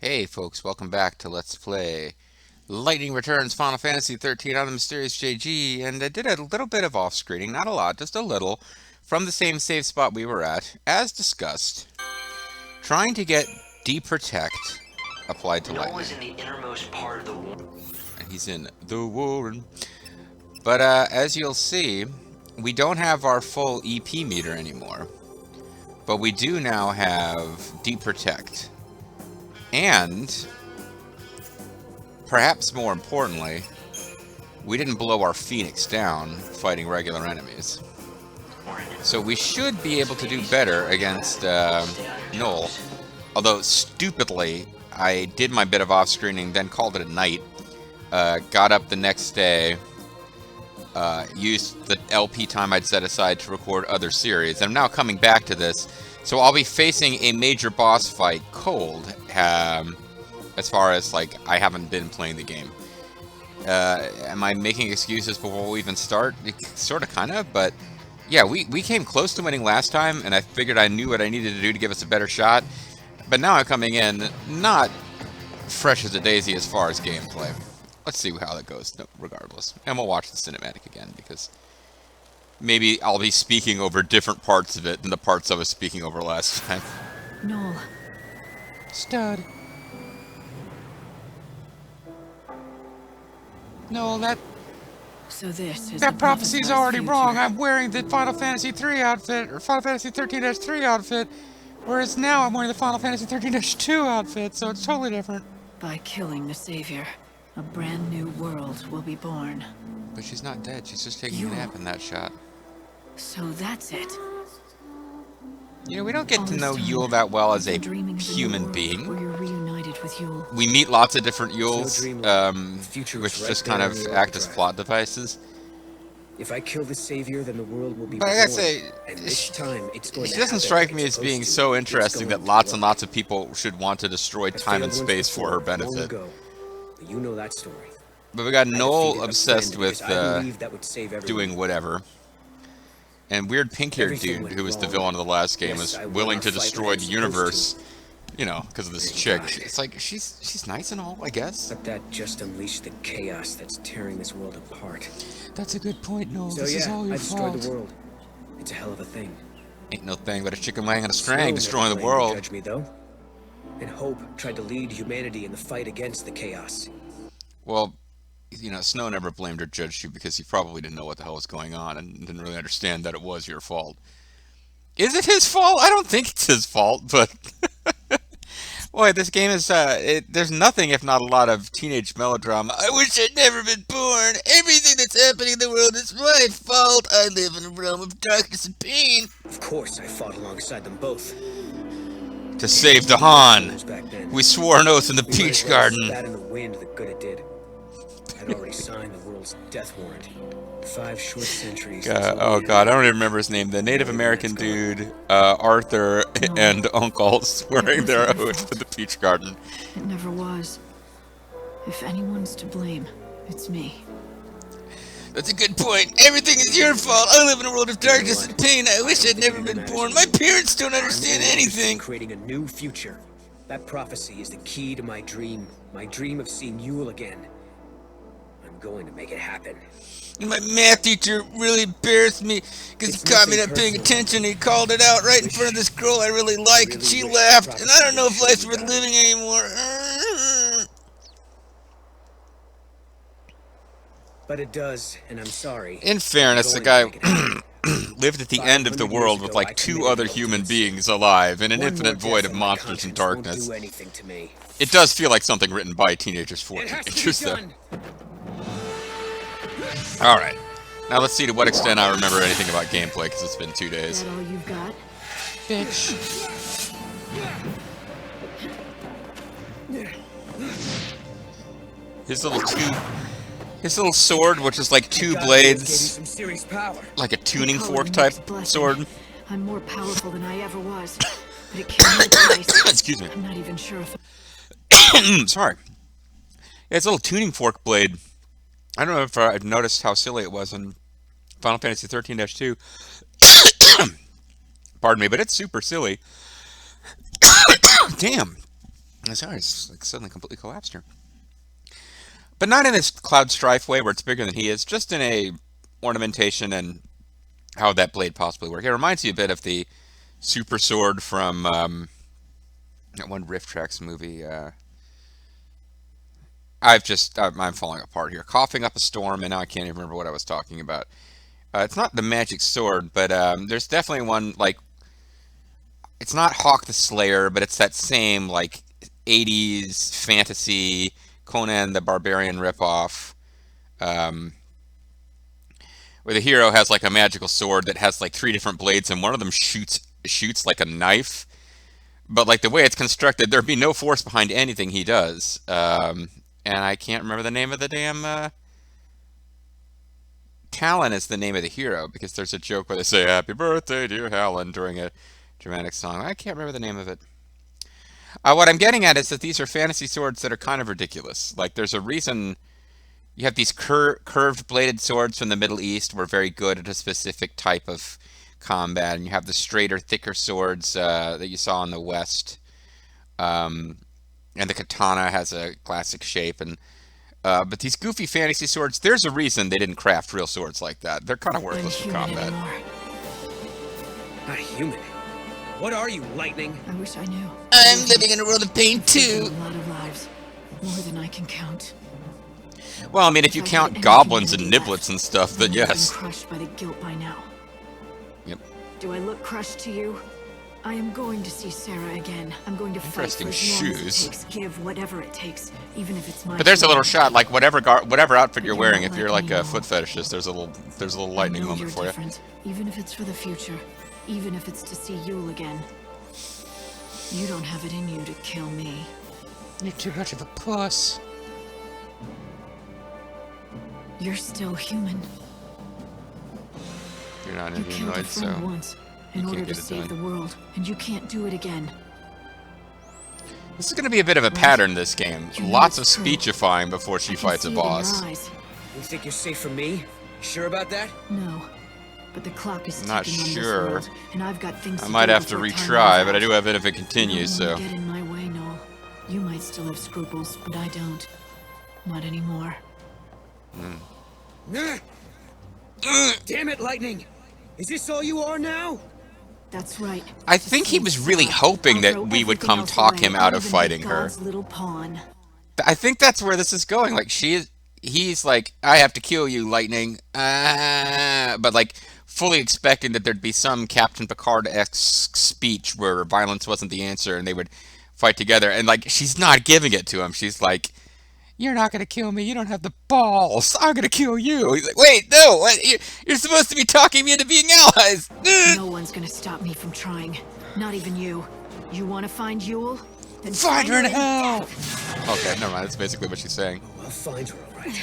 Hey folks, welcome back to Let's Play Lightning Returns Final Fantasy XIII on the Mysterious JG, and I did a little bit of off-screening, not a lot, just a little, from the same save spot we were at, as discussed, trying to get Deprotect applied to Noel is Lightning. in the innermost part of the war. And he's in the Warren. But as you'll see, we don't have our full EP meter anymore, but we do now have Deprotect. And perhaps more importantly, we didn't blow our Phoenix down fighting regular enemies. So we should be able to do better against Noel. Although, stupidly, I did my bit of off-screening, then called it a night. Got up the next day, used the LP time I'd set aside to record other series. I'm now coming back to this, so I'll be facing a major boss fight cold. As far as, like, I haven't been playing the game. Am I making excuses before we even start? Sort of, kind of, but yeah, we came close to winning last time, and I figured I knew what I needed to do to give us a better shot. But now I'm coming in not fresh as a daisy as far as gameplay. Let's see how that goes, regardless. And we'll watch the cinematic again, because maybe I'll be speaking over different parts of it than the parts I was speaking over last time. Noel. Stud. No, So this is that prophecy's already wrong. I'm wearing the Final Fantasy III outfit, or Final Fantasy 13-3 outfit, whereas now I'm wearing the Final Fantasy 13-2 outfit, so it's totally different. By killing the Savior, a brand new world will be born. But she's not dead. She's just taking a nap in that shot. So that's it. You know, we don't get to know Yule that well as a human Where being. you're reunited with Yule. We meet lots of different Yules, which just kind of act as plot devices. If I kill the Savior, then the world will be But I gotta born, say, and this time it's going she to doesn't happen strike like me it's as being supposed so to. interesting It's that going lots to and lots of people should want to destroy I time and failed once space for her before, long benefit. ago, but you know that story. But we got I Noel defeated a obsessed friend with because I believed that would save everyone. doing whatever. And weird pink-haired Everything dude, went who was the wrong. villain of the last game, Yes, was I won willing our to fight destroy like the I'm universe, you know, because of this And he chick. died. It's like, she's nice and all, I guess. But that just unleashed the chaos that's tearing this world apart. That's a good point, Noel. So yeah, I destroyed the world. It's a hell of a thing. Ain't no thing but a chicken laying on a string, Snow destroying never the claimed to world. Judge me though. And Hope tried to lead humanity in the fight against the chaos. Well, you know, Snow never blamed or judged you because he probably didn't know what the hell was going on and didn't really understand that it was your fault. Is it his fault? I don't think it's his fault, but boy, this game is, there's nothing if not a lot of teenage melodrama. I wish I'd never been born. Everything that's happening in the world is my fault. I live in a realm of darkness and pain. Of course, I fought alongside them both. To save the Han. Back then. We swore an oath in the We might as Peach well Garden. spat in the wind the good it did. I'd already signed the world's death warrant. 5 short centuries. Oh god, I don't even remember his name. The Native American dude, Arthur, and Uncle swearing their oath to the Peach Garden. It never was. If anyone's to blame, it's me. That's a good point. Everything is your fault. I live in a world of darkness and pain. I wish I'd never been born. My parents don't understand anything. Creating a new future. That prophecy is the key to my dream of seeing Yule again. I'm going to make it happen. And my math teacher really embarrassed me because he caught me not paying attention. He called it out right in front of this girl I really like, and she laughed. And I don't know if life's worth living anymore. But it does, and I'm sorry. In fairness, the guy lived at the end of the world with like 2 other human beings alive in an infinite void of monsters and darkness. It does feel like something written by teenagers for teenagers, though. Alright. Now let's see to what extent I remember anything about gameplay, because it's been 2 days. Is that all you've got? Bitch. His little sword, which is like 2 blades, like a tuning fork type sword. I'm more powerful than I ever was. But it came with a price. Excuse me. I'm not even sure if Sorry. Yeah, it's a little tuning fork blade. I don't know if I've noticed how silly it was in Final Fantasy 13-2. Pardon me, but it's super silly. Damn. Sorry, it's like suddenly completely collapsed here. But not in this Cloud Strife way where it's bigger than he is, just in a ornamentation and how would that blade possibly work. It reminds you a bit of the super sword from that one Rift Tracks movie. I'm falling apart here. Coughing up a storm, and now I can't even remember what I was talking about. It's not the magic sword, but there's definitely one, like, it's not Hawk the Slayer, but it's that same, like, 80s fantasy Conan the Barbarian ripoff, um, where the hero has, like, a magical sword that has, like, 3 different blades, and one of them shoots like a knife. But, like, the way it's constructed, there'd be no force behind anything he does. And I can't remember the name of the damn... Talon is the name of the hero, because there's a joke where they say, "Happy birthday, dear Helen," during a dramatic song. I can't remember the name of it. What I'm getting at is that these are fantasy swords that are kind of ridiculous. Like, there's a reason you have these curved bladed swords from the Middle East were very good at a specific type of combat, and you have the straighter, thicker swords that you saw in the West. And the katana has a classic shape, and but these goofy fantasy swords, there's a reason they didn't craft real swords like that. They're kind of worthless for combat. Not human. What are you, lightning? I wish I knew. I'm living in a world of pain too. A lot of lives, more than I can count. Well, I mean, if you count goblins and niblets and stuff, then yes. I'm crushed by the guilt by now. Yep. Do I look crushed to you? I am going to see Sarah again. I'm going to fight for as long as it takes, give whatever it takes, even if it's my. But there's a little shot, like whatever outfit you're wearing. If you're like a foot fetishist, there's a little lightning moment for you. Even if it's for the future, even if it's to see Yule again. You don't have it in you to kill me. You're too much of a puss. You're still human. You're not You killed a Indianoid, friend so once in order to save the world, and you can't do it again. this is going to be a bit of a pattern. This game, lots of speechifying before she fights a boss. You think you're safe from me? You sure about that? No, but the clock is Not ticking on this sure. world, and I've got things I to might do have to before time retry, runs but I out. do have it if it continues. I don't So wanna get in my way, Noel. You might still have scruples, but I don't. Not anymore. Damn it, lightning! Is this all you are now? That's right. I think he was really hoping that we would come talk him out of fighting her. Little pawn. I think that's where this is going. Like he's like, I have to kill you, Lightning. But like fully expecting that there'd be some Captain Picard-esque speech where violence wasn't the answer and they would fight together. And like, she's not giving it to him. She's like, "You're not gonna kill me. You don't have the balls. I'm gonna kill you." He's like, "Wait, no. What? You're supposed to be talking me into being allies." No one's gonna stop me from trying. Not even you. You want to find Yule? Then Find her in hell. Okay, never mind. That's basically what she's saying. I'll find her, all right.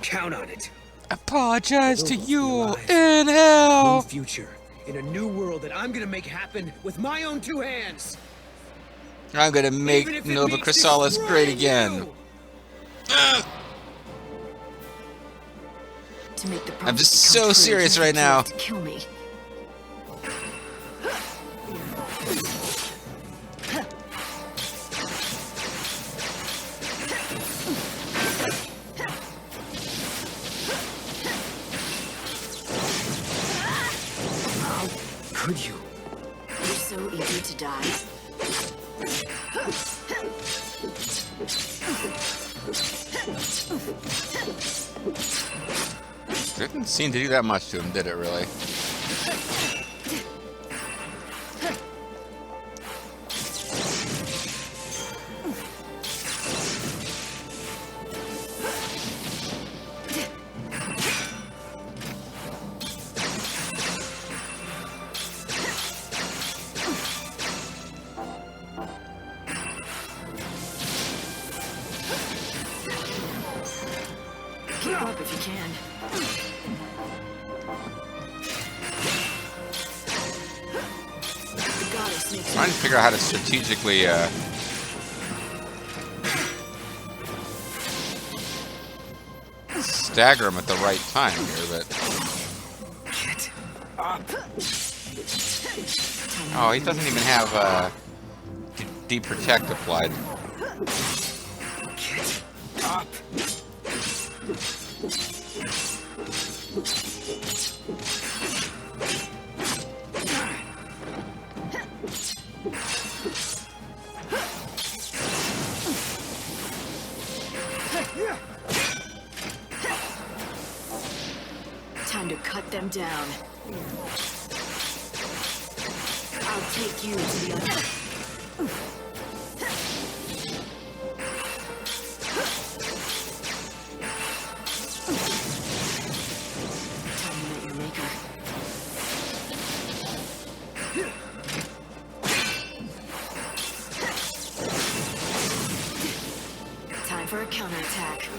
Count on it. Apologize to We'll you alive. in hell. New future. In a new world that I'm gonna make happen with my own 2 hands. I'm gonna make Even if it Nova means Chrysalis great destroying again. you. To make the I'm just promise so come true, serious you right have now. to kill me. How could you? You're so eager to die. Didn't seem to do that much to him, did it really? Keep up if you can. The goddess makes Trying to figure out how to strategically stagger him at the right time here, but Get up. oh, he doesn't even have deep protect applied. Get up! Time to cut them down. I'll take you to the other. Time to meet your maker. Time for a counterattack.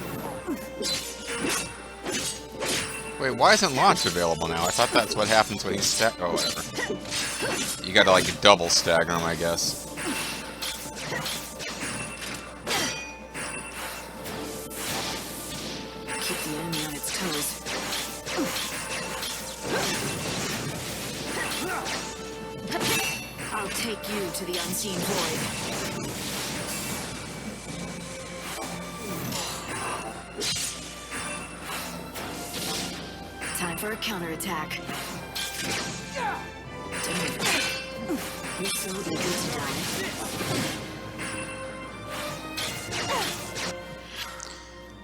Wait, why isn't launch available now? I thought that's what happens when he's oh, whatever. You gotta, like, double stagger him, I guess. Keep the enemy on its toes. I'll take you to the unseen void. Time for a counterattack. You're so eager to die.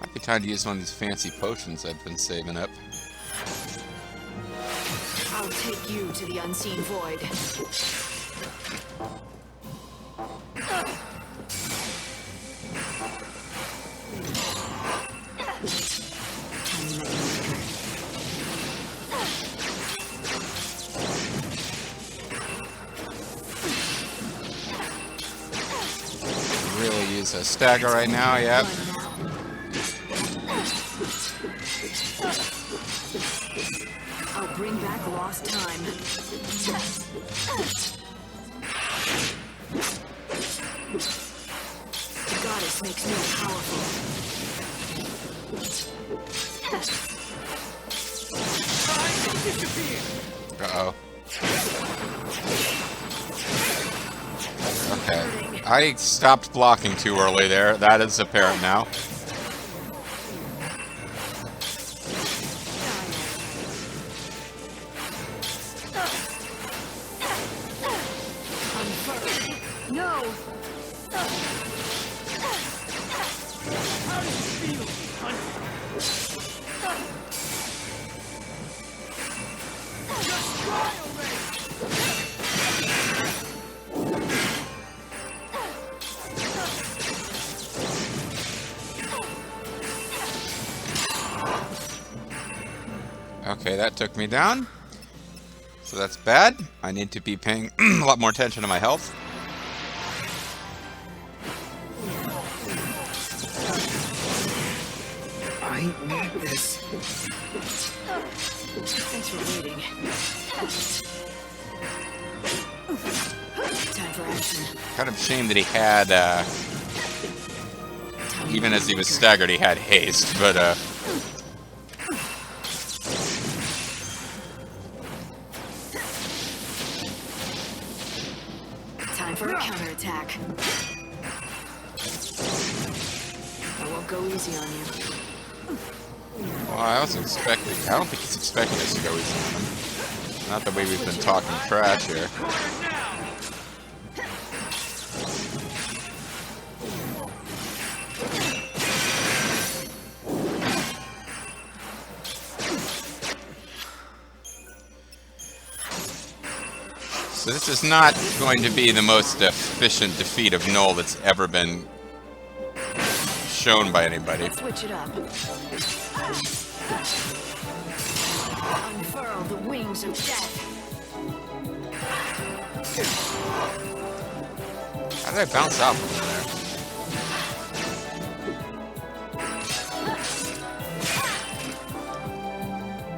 Might be time to use one of these fancy potions I've been saving up. I'll take you to the unseen void. Really use a stagger right now, yep. I'll bring back lost time. The goddess makes me powerful. Uh-oh. Okay. I stopped blocking too early there. That is apparent now. No! Okay, that took me down. So that's bad. I need to be paying a lot more attention to my health. I need this. Thanks for waiting. Time for action. Kind of shame that he had, even as he was staggered, he had haste, but, Time for a counterattack. I won't go easy on you. well, I was expecting, I don't think he's expecting us to go easy on him. Not the way we've been talking trash here. So this is not going to be the most efficient defeat of Null that's ever been shown by anybody. Let's switch it up. Unfurl the wings of death. How did I bounce out from there?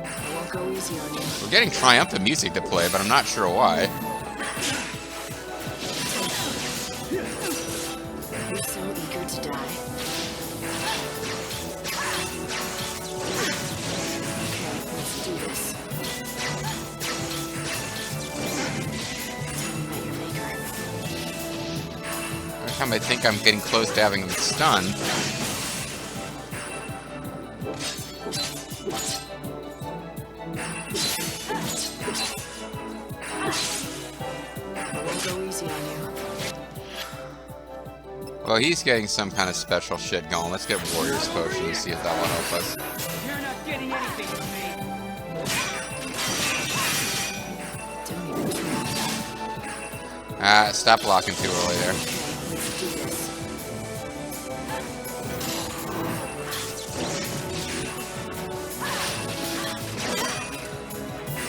I won't go easy on you. We're getting triumphant music to play, but I'm not sure why. You're so eager to die. Okay, let's do this. Tell me about your maker. time I think I'm getting close to having him stunned. Well, he's getting some kind of special shit going. Let's get Warrior's Potion and see if that will help us. You're not getting anything from me. Stop blocking too early there.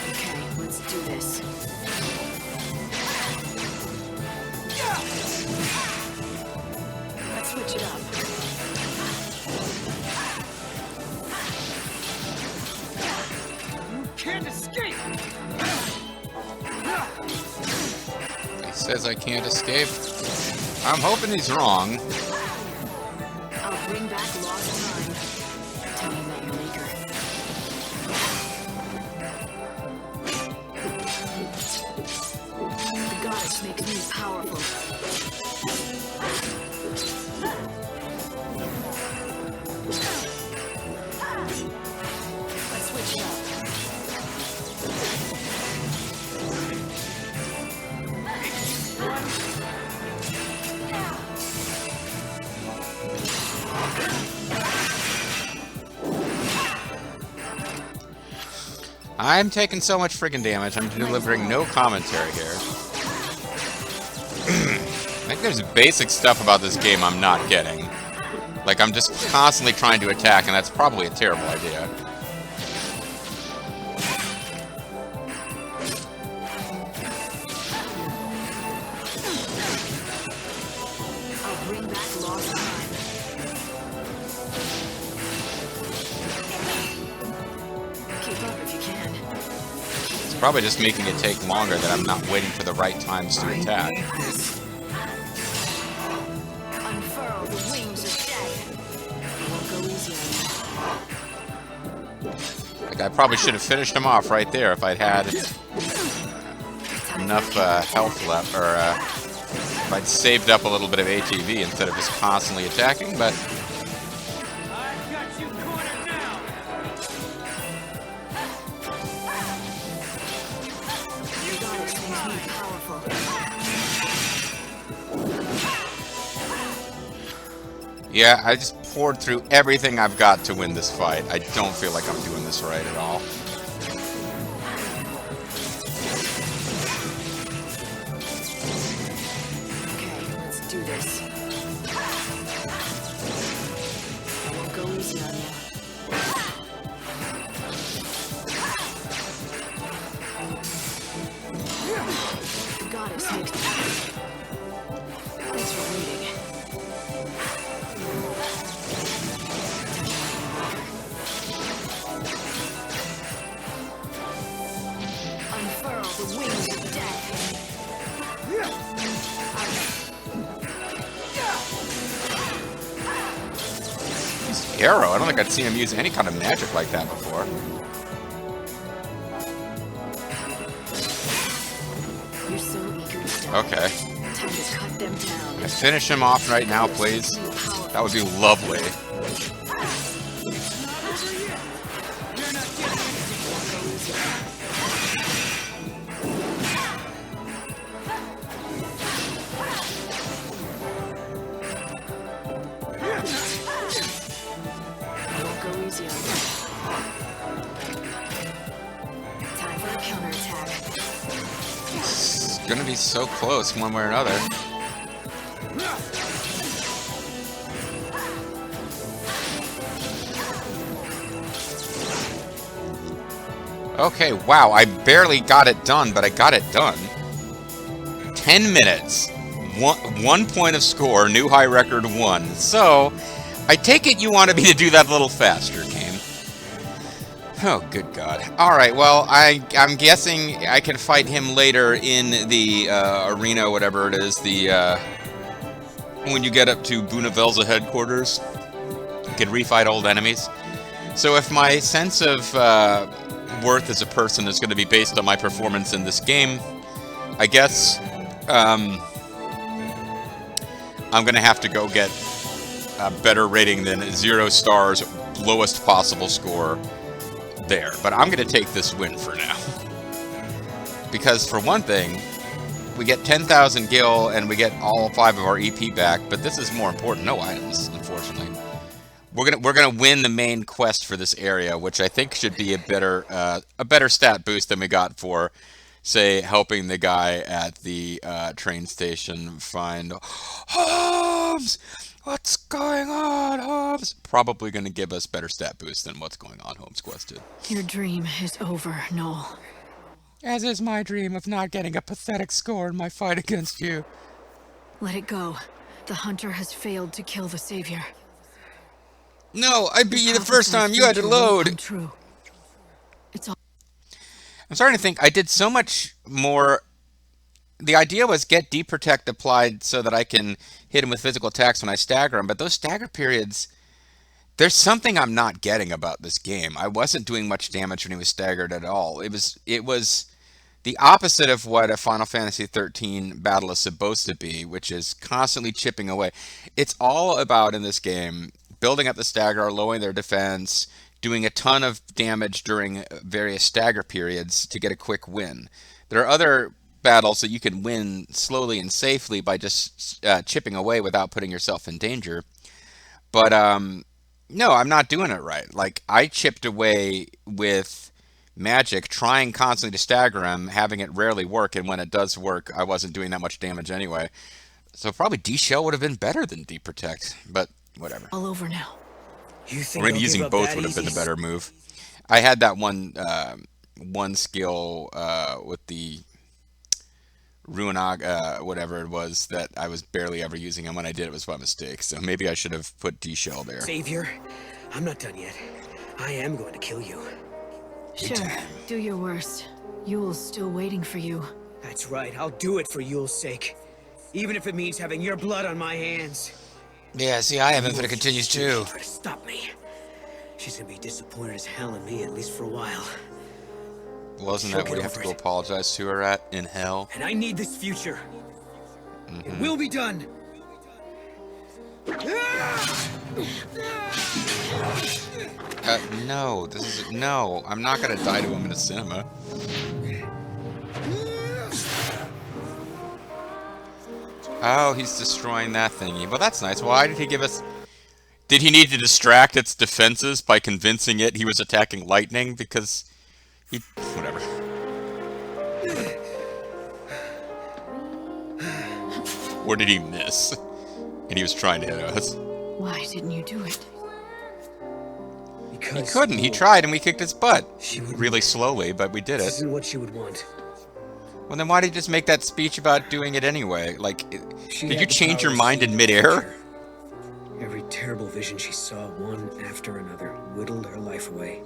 Okay, let's do this. Let's switch it up. You can't escape! He says I can't escape. I'm hoping he's wrong. I'll bring back lost time. Tell him that you're weaker. The goddess makes me powerful. Let's switch it up. I'm taking so much freaking damage. I'm delivering no commentary here. I think there's basic stuff about this game I'm not getting. Like, I'm just constantly trying to attack, and that's probably a terrible idea. I'll bring back lost time. Keep up if you can. It's probably just making it take longer that I'm not waiting for the right times to attack. Unfurl the wings of death. It won't go easy on you. Like, I probably should have finished him off right there if I'd had enough health left, or if I'd saved up a little bit of ATV instead of just constantly attacking, but I've got you cornered now! The goddess makes me powerful. yeah, I just poured through everything I've got to win this fight. I don't feel like I'm doing this right at all. Okay, let's do this. It won't go easy on you. The goddess makes me. Thanks for waiting. Unfurl the wings of death. Arrow, I don't think I'd seen him use any kind of magic like that before. You're so eager to die. Okay. Time to cut them down. Finish him off right now, please. That would be lovely. Won't go easy on you. Time for a counterattack. It's gonna be so close one way or another. Okay, wow, I barely got it done, but I got it done. 10 minutes. One point of score, new high record 1. So, I take it you wanted me to do that a little faster, game. Oh, good God. Alright, well, I'm guessing I can fight him later in the arena, whatever it is, when you get up to Bunavelza headquarters. You can refight old enemies. So if my sense of worth as a person is going to be based on my performance in this game, I guess I'm going to have to go get a better rating than 0 stars, lowest possible score there. But I'm going to take this win for now. Because for one thing, we get 10,000 gil and we get all 5 of our EP back, but this is more important. No items, unfortunately. We're gonna win the main quest for this area, which I think should be a better stat boost than we got for, say, helping the guy at the train station find Holmes. What's going on, Holmes? Probably gonna give us better stat boost than what's going on Holmes quest did. Your dream is over, Noel. As is my dream of not getting a pathetic score in my fight against you. Let it go. The hunter has failed to kill the savior. No, I beat you the first time. You had to load. True. It's all. I'm starting to think I did so much more. The idea was get deep protect applied so that I can hit him with physical attacks when I stagger him, but those stagger periods, there's something I'm not getting about this game. I wasn't doing much damage when he was staggered at all. It was the opposite of what a Final Fantasy XIII battle is supposed to be, which is constantly chipping away. It's all about, in this game, building up the stagger, lowering their defense, doing a ton of damage during various stagger periods to get a quick win. There are other battles that you can win slowly and safely by just chipping away without putting yourself in danger. But no, I'm not doing it right. Like, I chipped away with magic, trying constantly to stagger him, having it rarely work, and when it does work, I wasn't doing that much damage anyway. So probably D-Shell would have been better than D-Protect, but whatever. All over now. You think Or maybe using both would have been the better move. I had that one skill with the Ruinag, whatever it was, that I was barely ever using, and when I did, it was by mistake. So maybe I should have put D-Shell there. Savior, I'm not done yet. I am going to kill you. Sure, do your worst. Yule's still waiting for you. That's right, I'll do it for Yule's sake. Even if it means having your blood on my hands. Yeah, see, I haven't, but it continues too. Try to stop me. She's gonna be disappointed as hell in me, at least for a while. Wasn't that what you have to go apologize to her at, in hell? And I need this future. It will be done. No, no, I'm not gonna die to him in a cinema. Oh, he's destroying that thingy. Well, that's nice. Why did he give us... Did he need to distract its defenses by convincing it he was attacking lightning? Because he... Whatever. Or did he miss? And he was trying to hit us. Why didn't you do it? Because He couldn't. He tried and we kicked his butt. She would Really slowly, but we did This it. isn't what she would want. Well, then why did you just make that speech about doing it anyway? Like, She did had you the change power your to mind see in the midair? future. Every terrible vision she saw, one after another, whittled her life away.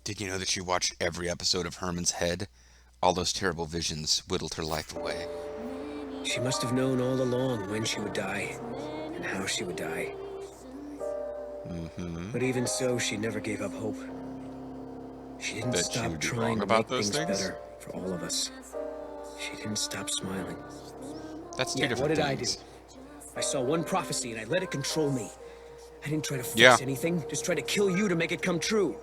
Did you know that she watched every episode of Herman's Head? All those terrible visions whittled her life away. She must have known all along when she would die, and how she would die. But even so, she never gave up hope. She didn't That she stop would be trying wrong to about make those things things? better for all of us. She didn't stop smiling. That's two Yeah, different what did things. I do? I saw one prophecy and I let it control me. I didn't try to fix Yeah. anything, just try to kill you to make it come true.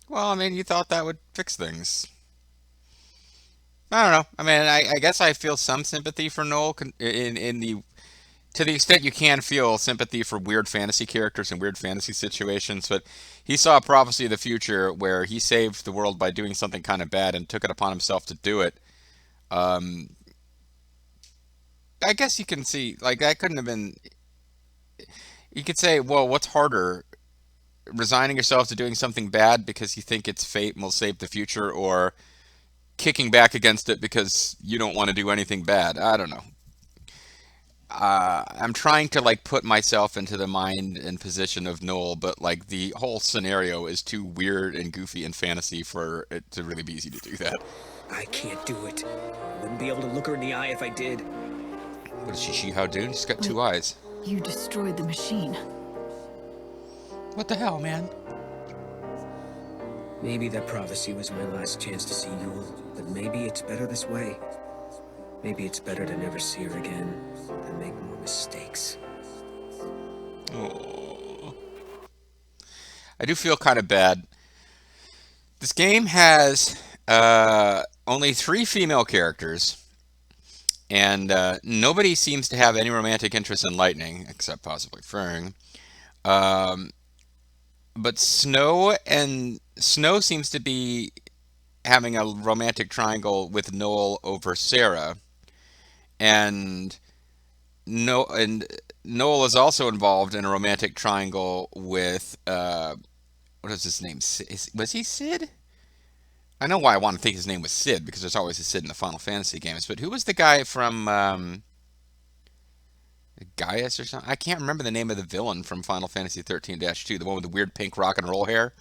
Well, I mean, you thought that would fix things. I don't know. I mean, I guess I feel some sympathy for Noel to the extent you can feel sympathy for weird fantasy characters and weird fantasy situations, but he saw a prophecy of the future where he saved the world by doing something kind of bad and took it upon himself to do it. I guess you can see, like, that couldn't have been... You could say, well, what's harder? Resigning yourself to doing something bad because you think it's fate and will save the future, or kicking back against it because you don't want to do anything bad? I don't know. I'm trying to, like, put myself into the mind and position of Noel, but, like, the whole scenario is too weird and goofy and fantasy for it to really be easy to do that. I can't do it. I wouldn't be able to look her in the eye if I did. What is she how doing? She's got two eyes. You destroyed the machine. What the hell, man? Maybe that prophecy was my last chance to see Yule, but maybe it's better this way. Maybe it's better to never see her again than make more mistakes. Oh. I do feel kind of bad. This game has only 3 female characters, and nobody seems to have any romantic interest in Lightning, except possibly Fern. Um, but Snow seems to be having a romantic triangle with Noel over Sarah, and no, and Noel is also involved in a romantic triangle with what is his name? Was he Sid? I know why I want to think his name was Sid because there's always a Sid in the Final Fantasy games. But who was the guy from Gaius or something? I can't remember the name of the villain from Final Fantasy 13-2, the one with the weird pink rock and roll hair,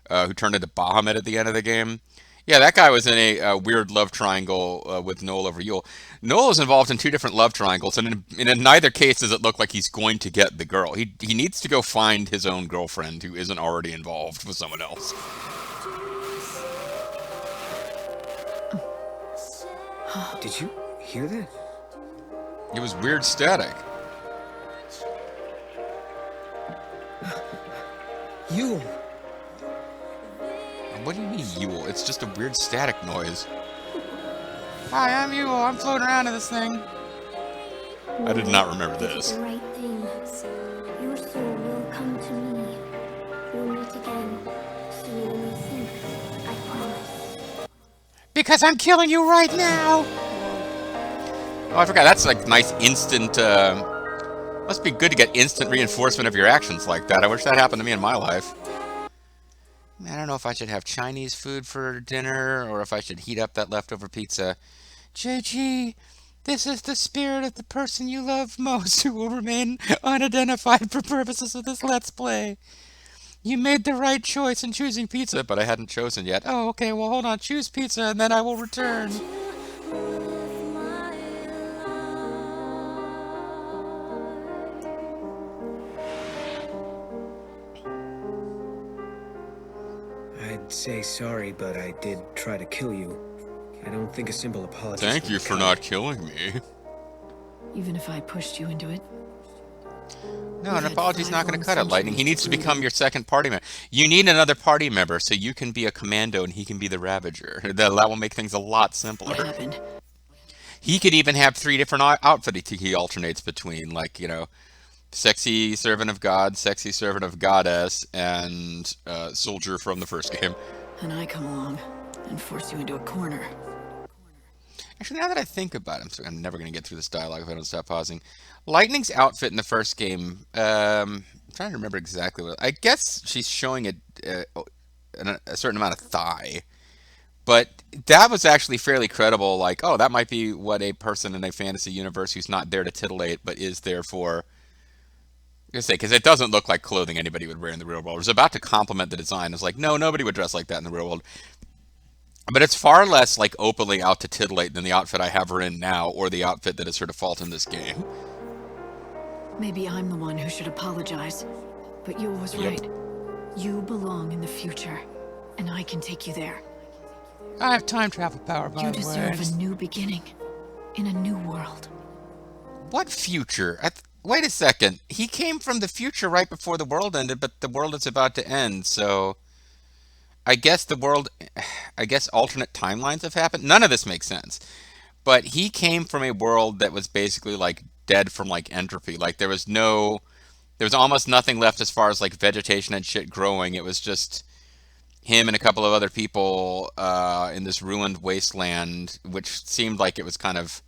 who turned into Bahamut at the end of the game. Yeah, that guy was in a weird love triangle with Noel over Yule. Noel is involved in 2 different love triangles, and in neither case does it look like he's going to get the girl. He needs to go find his own girlfriend who isn't already involved with someone else. Did you hear that? It was weird static. You! What do you mean, Yule? It's just a weird static noise. Hi, I'm Yule. I'm floating around in this thing. I did not remember this. The right thing. Your soul will come to me. We'll meet again. Sooner than you think. I promise. Because I'm killing you right now! Oh, I forgot. That's like nice instant, must be good to get instant reinforcement of your actions like that. I wish that happened to me in my life. I don't know if I should have Chinese food for dinner or if I should heat up that leftover pizza. JG, this is the spirit of the person you love most who will remain unidentified for purposes of this Let's Play. You made the right choice in choosing pizza, but I hadn't chosen yet. Oh, okay, well, hold on. Choose pizza, and then I will return. I'd say sorry, but I did try to kill you. I don't think a simple apology. Thank you for not killing me. Even if I pushed you into it? No, an apology's not going to cut it, Lightning. He needs to become your second party member. You need another party member so you can be a commando and he can be the Ravager. That will make things a lot simpler. What happened? He could even have 3 different outfits he alternates between, like, you know, sexy servant of God, sexy servant of Goddess, and soldier from the first game. And I come along and force you into a corner. Actually, now that I think about it, I'm never going to get through this dialogue if I don't stop pausing. Lightning's outfit in the first game, I'm trying to remember exactly what... I guess she's showing a certain amount of thigh. But that was actually fairly credible, like, oh, that might be what a person in a fantasy universe who's not there to titillate, but is there for... Because it doesn't look like clothing anybody would wear in the real world. It was about to compliment the design. It's like, no, nobody would dress like that in the real world. But it's far less like openly out to titillate than the outfit I have her in now, or the outfit that is her default in this game. Maybe I'm the one who should apologize. But Yule was right. You belong in the future, and I can take you there. I have time travel power, by the way. You deserve a new beginning, in a new world. What future? Wait a second. He came from the future right before the world ended, but the world is about to end, so... I guess alternate timelines have happened. None of this makes sense. But he came from a world that was basically like dead from like entropy. Like there was almost nothing left as far as like vegetation and shit growing. It was just him and a couple of other people in this ruined wasteland, which seemed like it was kind of...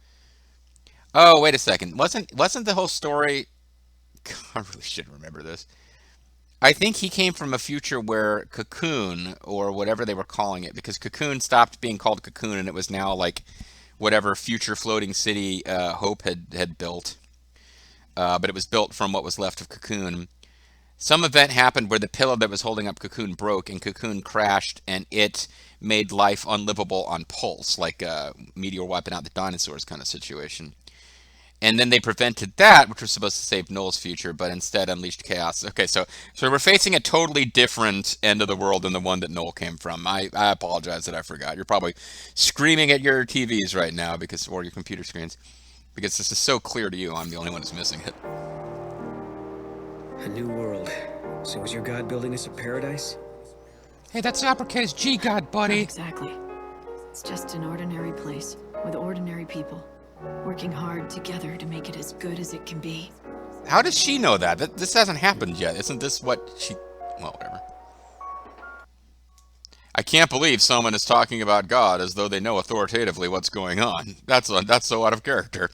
Oh, wait a second. Wasn't the whole story... I really should remember this. I think he came from a future where Cocoon, or whatever they were calling it, because Cocoon stopped being called Cocoon, and it was now like whatever future floating city Hope had built. But it was built from what was left of Cocoon. Some event happened where the pillar that was holding up Cocoon broke, and Cocoon crashed, and it made life unlivable on Pulse, like a meteor wiping out the dinosaurs kind of situation. And then they prevented that, which was supposed to save Noel's future, but instead unleashed chaos. Okay, so we're facing a totally different end of the world than the one that Noel came from. I apologize that I forgot. You're probably screaming at your TVs right now or your computer screens because this is so clear to you. I'm the only one who's missing it. A new world. So is your god building us a paradise? Hey, that's an uppercase G god, buddy. Not exactly. It's just an ordinary place with ordinary people, working hard together to make it as good as it can be. How does she know that? This hasn't happened yet. Isn't this what she... Well, whatever. I can't believe someone is talking about God as though they know authoritatively what's going on. That's so out of character.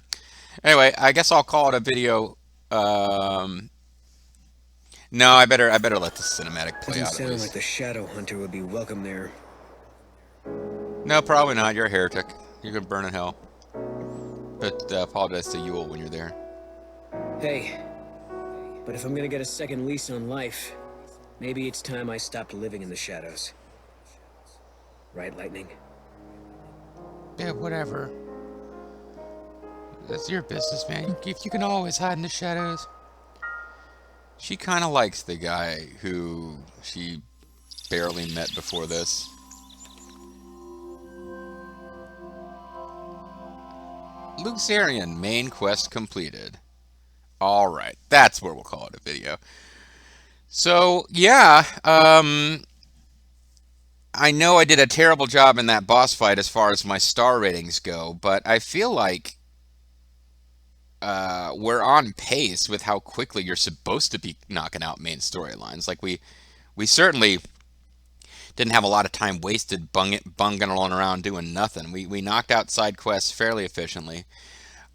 Anyway, I guess I'll call it a video. No, I better let the cinematic play out. Doesn't sound like the Shadow Hunter would be welcome there. No, probably not. You're a heretic. You can burn in hell. But apologize to Yule when you're there. Hey, but if I'm gonna get a second lease on life, maybe it's time I stopped living in the shadows. Right, Lightning? Yeah, whatever. That's your business, man. You can always hide in the shadows. She kind of likes the guy who she barely met before this. Luxarian main quest completed. Alright, that's where we'll call it a video. So, yeah, I know I did a terrible job in that boss fight as far as my star ratings go, but I feel like we're on pace with how quickly you're supposed to be knocking out main storylines. Like, we certainly didn't have a lot of time wasted bunging around doing nothing. We knocked out side quests fairly efficiently.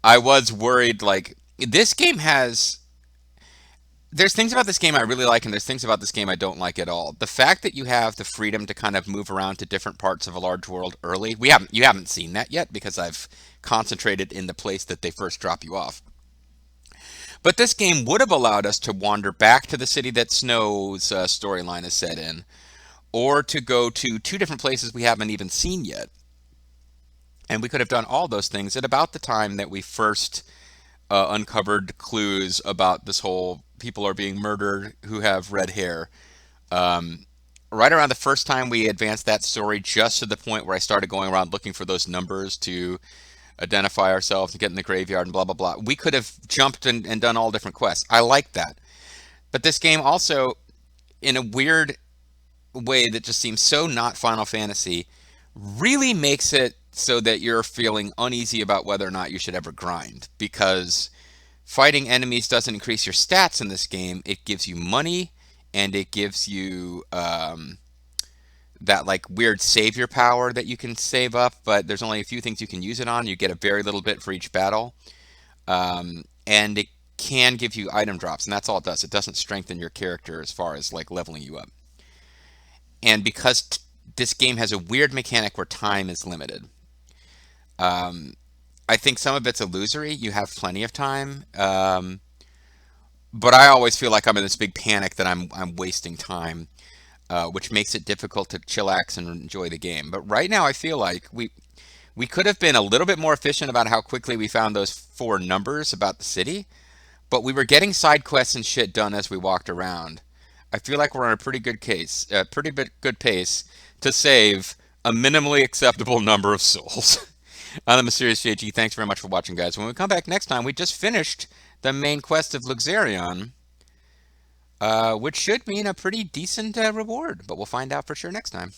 I was worried, like, this game has... There's things about this game I really like, and there's things about this game I don't like at all. The fact that you have the freedom to kind of move around to different parts of a large world early, you haven't seen that yet because I've concentrated in the place that they first drop you off. But this game would have allowed us to wander back to the city that Snow's storyline is set in, or to go to 2 different places we haven't even seen yet. And we could have done all those things at about the time that we first uncovered clues about this whole people are being murdered who have red hair. Right around the first time we advanced that story, just to the point where I started going around looking for those numbers to identify ourselves and get in the graveyard and blah, blah, blah. We could have jumped and done all different quests. I like that. But this game also, in a weird way that just seems so not Final Fantasy, really makes it so that you're feeling uneasy about whether or not you should ever grind, because fighting enemies doesn't increase your stats in this game. It gives you money, and it gives you that like weird savior power that you can save up, but there's only a few things you can use it on. You get a very little bit for each battle, and it can give you item drops, and that's all it does. It doesn't strengthen your character as far as like leveling you up. And because this game has a weird mechanic where time is limited, I think some of it's illusory. You have plenty of time, but I always feel like I'm in this big panic that I'm wasting time, which makes it difficult to chillax and enjoy the game. But right now I feel like we could have been a little bit more efficient about how quickly we found those 4 numbers about the city, but we were getting side quests and shit done as we walked around. I feel like we're on a pretty good good pace to save a minimally acceptable number of souls. I'm the Mysterious JG. Thanks very much for watching, guys. When we come back next time, we just finished the main quest of Luxarion, which should mean a pretty decent reward, but we'll find out for sure next time.